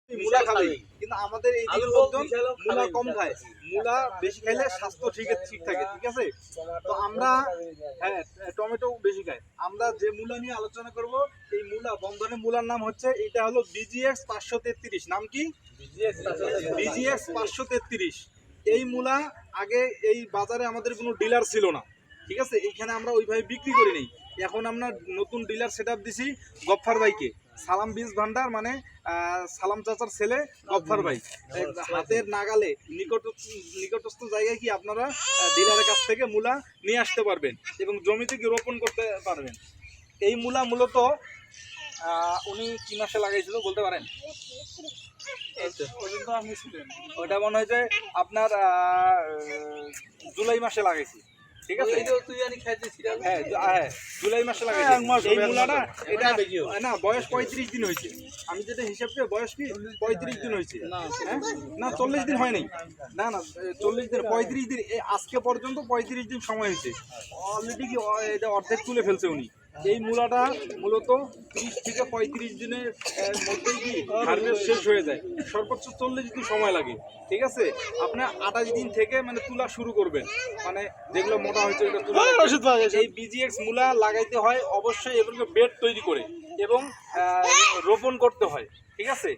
মূলা খাবে, কিন্তু আমাদের এই দিকে লোকজন মূলা কম খায়, মূলা বেশি খাইলে স্বাস্থ্য ঠিক থাকে, ঠিক আছে। তো আমরা হ্যাঁ টমেটো বেশি খাই। আমরা যে মূলা নিয়ে আলোচনা করব, এই মূলা বন্ধনের মূলার নাম হচ্ছে, এটা হলো BGX 533। নাম কি? BGX 533। এই মূলা আগে এই বাজারে আমাদের কোনো ডিলার ছিল না, ঠিক আছে। এইখানে আমরা ওইভাবে বিক্রি করি নাই। এখন আমরা নতুন ডিলার সেট আপ দিছি গফফার ভাইকে। সালাম বীজ ভান্ডার মানে সালাম চাচার ছেলে গফফার ভাই। হাতের নাগালে নিকটস্থ জায়গায় কি আপনারা ডিলারের কাছ থেকে মূলা নিয়ে আসতে পারবেন এবং জমিতে কি রোপণ করতে পারবেন। এই মূলা মূলত উনি কি মাসে লাগাইছিল বলতে পারেন? ওইটা মনে হয় যে আপনার জুলাই মাসে লাগাইছি, ঠিক আছে। হ্যাঁ হ্যাঁ, জুলাই মাসে লাগাইছি এই মূলাটা। এটা না, বয়স 35 দিন হয়েছে। আমি যেটা হিসাব করে বয়স কি 35 দিন হয়েছে, না 40 দিন হয় নাই, না 40 দিন 35 দিন, আজকে পর্যন্ত 35 দিন সময় হয়েছে। অলরেডি কি এটা অর্ধেক তুলে ফেলছে উনি। এই মূলাটা মূলত 30 থেকে 35 দিনের মধ্যেই কি হারভেস্ট শেষ হয়ে যায়, সর্বোচ্চ 40 দিন সময় লাগে, ঠিক আছে। আপনার 28 দিন থেকে মানে তুলা শুরু করবেন, মানে যেগুলো মোটা হয়েছে এটা তুলা। এই BGX মূলা লাগাইতে হয় অবশ্যই এগুলোকে বেড তৈরি করে এবং রোপণ করতে হয়, ঠিক আছে।